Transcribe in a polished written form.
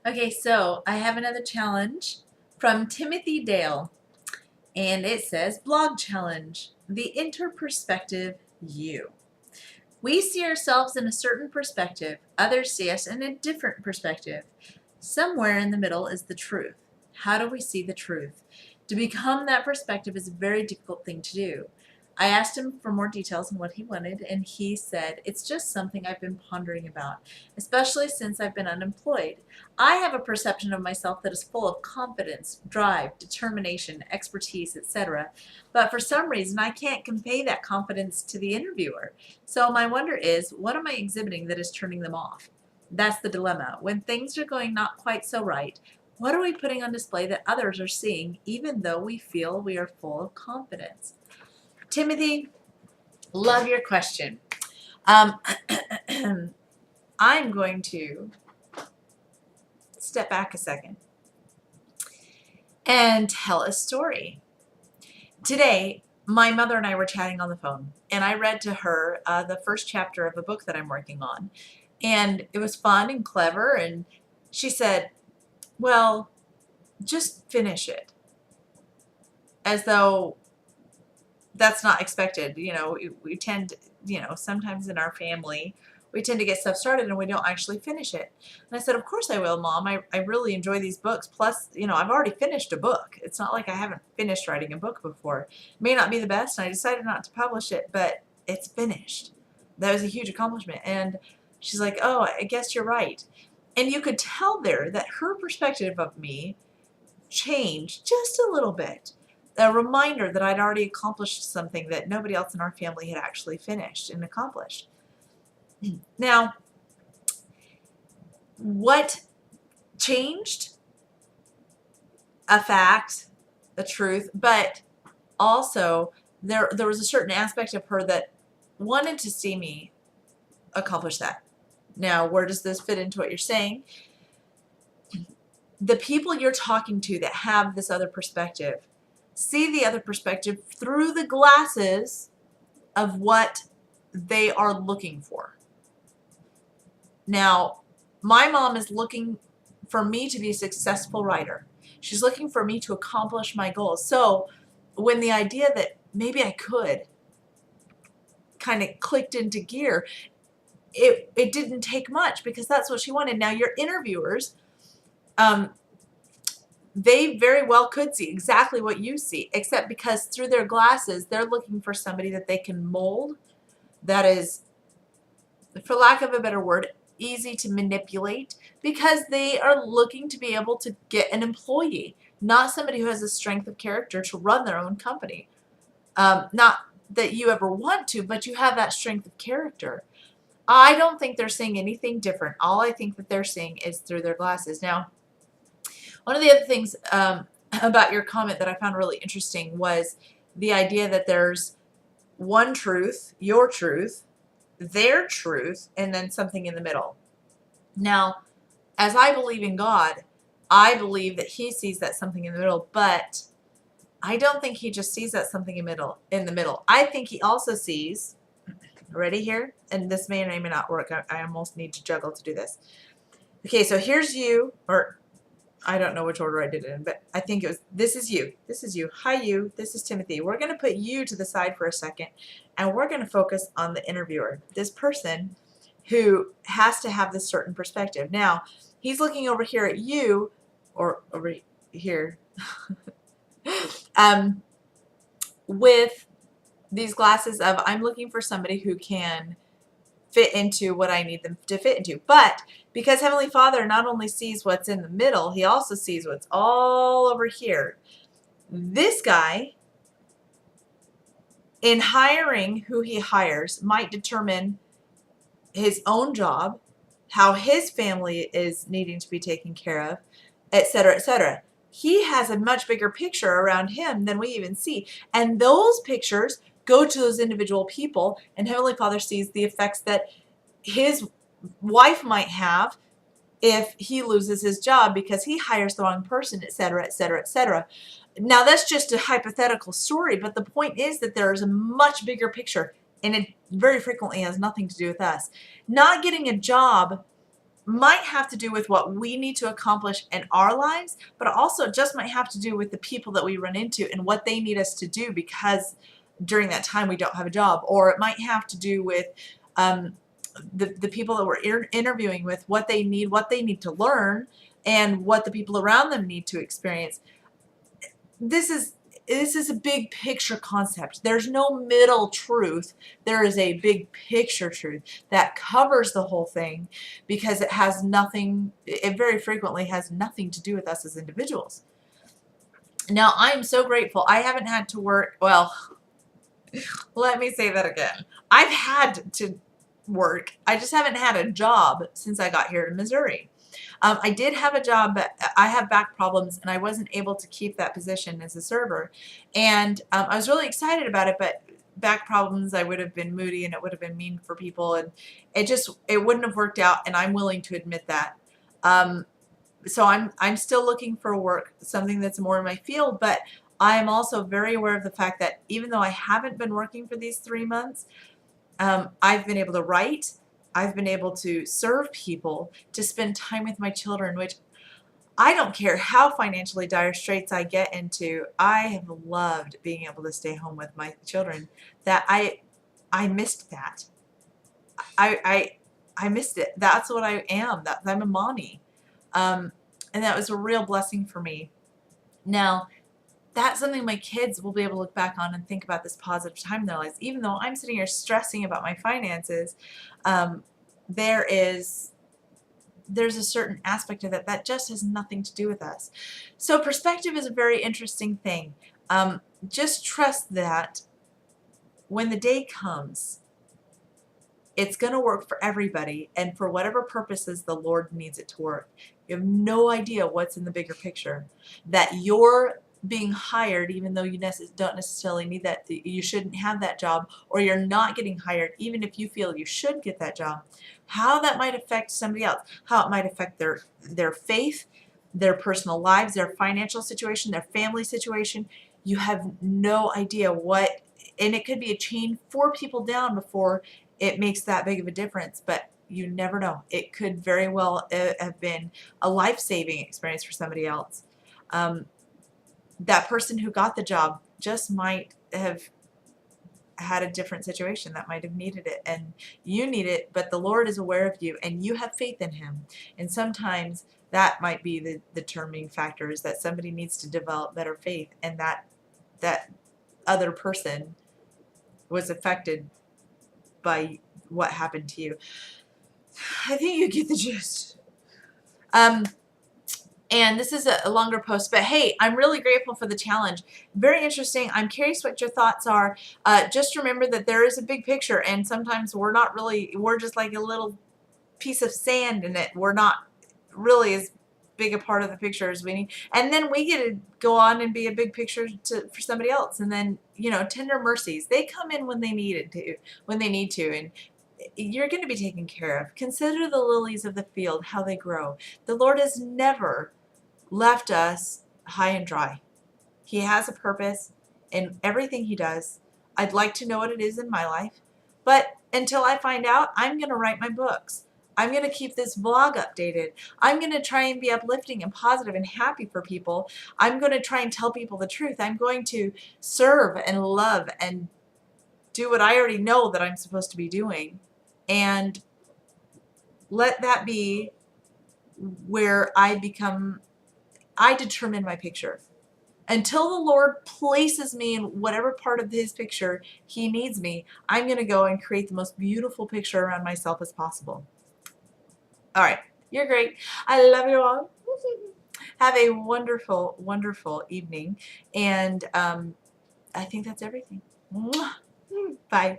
Okay, so I have another challenge from Timothy Dale, and it says blog challenge, the interperspective you. We see ourselves in a certain perspective, others see us in a different perspective. Somewhere in the middle is the truth. How do we see the truth? To become that perspective is a very difficult thing to do. I asked him for more details on what he wanted, and he said, it's just something I've been pondering about, especially since I've been unemployed. I have a perception of myself that is full of confidence, drive, determination, expertise, etc. But for some reason, I can't convey that confidence to the interviewer. So my wonder is, what am I exhibiting that is turning them off? That's the dilemma. When things are going not quite so right, what are we putting on display that others are seeing, even though we feel we are full of confidence? Timothy, love your question. I'm going to step back a second and tell a story. Today, my mother and I were chatting on the phone, and I read to her the first chapter of a book that I'm working on. And it was fun and clever, and she said, well, just finish it. As though that's not expected. We tend, sometimes in our family, we tend to get stuff started and we don't actually finish it. And I said, of course I will, Mom. I really enjoy these books. Plus, I've already finished a book. It's not like I haven't finished writing a book before. It may not be the best, and I decided not to publish it, but it's finished. That was a huge accomplishment. And she's like, oh, I guess you're right. And you could tell there that her perspective of me changed just a little bit. A reminder that I'd already accomplished something that nobody else in our family had actually finished and accomplished. Now, what changed? A fact, a truth, but also there was a certain aspect of her that wanted to see me accomplish that. Now, where does this fit into what you're saying? The people you're talking to that have this other perspective see the other perspective through the glasses of what they are looking for. Now, my mom is looking for me to be a successful writer. She's looking for me to accomplish my goals. So when the idea that maybe I could kind of clicked into gear, it didn't take much, because that's what she wanted. Now, your interviewers, they very well could see exactly what you see, except because through their glasses, they're looking for somebody that they can mold, that is, for lack of a better word, easy to manipulate, because they are looking to be able to get an employee, not somebody who has a strength of character to run their own company. Not that you ever want to, but you have that strength of character. I don't think they're seeing anything different. All I think that they're seeing is through their glasses. Now, one of the other things about your comment that I found really interesting was the idea that there's one truth, your truth, their truth, and then something in the middle. Now, as I believe in God, I believe that He sees that something in the middle, but I don't think He just sees that something in the middle. I think He also sees, ready here, and this may or may not work. I almost need to juggle to do this. Okay, so here's you, or I don't know which order I did it in, but I think it was, this is you. This is you. Hi, you. This is Timothy. We're going to put you to the side for a second, and we're going to focus on the interviewer, this person who has to have this certain perspective. Now, he's looking over here at you, or over here, with these glasses of, I'm looking for somebody who can fit into what I need them to fit into. But because Heavenly Father not only sees what's in the middle, He also sees what's all over here. This guy, in hiring who he hires, might determine his own job, how his family is needing to be taken care of, etc., etc. He has a much bigger picture around him than we even see. And those pictures go to those individual people, and Heavenly Father sees the effects that his wife might have if he loses his job because he hires the wrong person, etc., etc., etc. Now, that's just a hypothetical story, but the point is that there is a much bigger picture, and it very frequently has nothing to do with us. Not getting a job might have to do with what we need to accomplish in our lives, but also just might have to do with the people that we run into and what they need us to do because during that time we don't have a job. Or it might have to do with the people that we're interviewing with, what they need to learn, and what the people around them need to experience. This is a big picture concept. There's no middle truth. There is a big picture truth that covers the whole thing because it has nothing, it very frequently has nothing to do with us as individuals. Now, I am so grateful. I haven't had to work, well, let me say that again. I've had to work. I just haven't had a job since I got here to Missouri. I did have a job, but I have back problems and I wasn't able to keep that position as a server. And I was really excited about it, but back problems, I would have been moody and it would have been mean for people, and it wouldn't have worked out, and I'm willing to admit that. So I'm still looking for work, something that's more in my field, but I'm also very aware of the fact that even though I haven't been working for these 3 months, I've been able to write, I've been able to serve people, to spend time with my children, which I don't care how financially dire straits I get into. I have loved being able to stay home with my children. That I missed that. I missed it. That's what I am. I'm a mommy. And that was a real blessing for me. Now, that's something my kids will be able to look back on and think about this positive time in their lives. Even though I'm sitting here stressing about my finances, there's a certain aspect of it that just has nothing to do with us. So perspective is a very interesting thing. Just trust that when the day comes, it's going to work for everybody, and for whatever purposes the Lord needs it to work. You have no idea what's in the bigger picture. That you're being hired even though you don't necessarily need that, you shouldn't have that job, or you're not getting hired even if you feel you should get that job. How that might affect somebody else, how it might affect their faith, their personal lives, their financial situation, their family situation. You have no idea what, and it could be a chain 4 people down before it makes that big of a difference, but you never know. It could very well have been a life-saving experience for somebody else. That person who got the job just might have had a different situation that might have needed it, and you need it, but the Lord is aware of you and you have faith in him. And sometimes that might be the determining factor, is that somebody needs to develop better faith, and that other person was affected by what happened to you. I think you get the gist. And this is a longer post, but hey, I'm really grateful for the challenge. Very interesting. I'm curious what your thoughts are. Just remember that there is a big picture, and sometimes we're just like a little piece of sand in it. We're not really as big a part of the picture as we need. And then we get to go on and be a big picture for somebody else. And then, tender mercies, they come in when they need to, and you're going to be taken care of. Consider the lilies of the field, how they grow. The Lord has never left us high and dry. He has a purpose in everything he does. I'd like to know what it is in my life, but until I find out, I'm going to write my books. I'm going to keep this blog updated. I'm going to try and be uplifting and positive and happy for people. I'm going to try and tell people the truth. I'm going to serve and love and do what I already know that I'm supposed to be doing, and let that be where I determine my picture. Until the Lord places me in whatever part of his picture he needs me, I'm going to go and create the most beautiful picture around myself as possible. All right. You're great. I love you all. Have a wonderful, wonderful evening. And I think that's everything. Bye.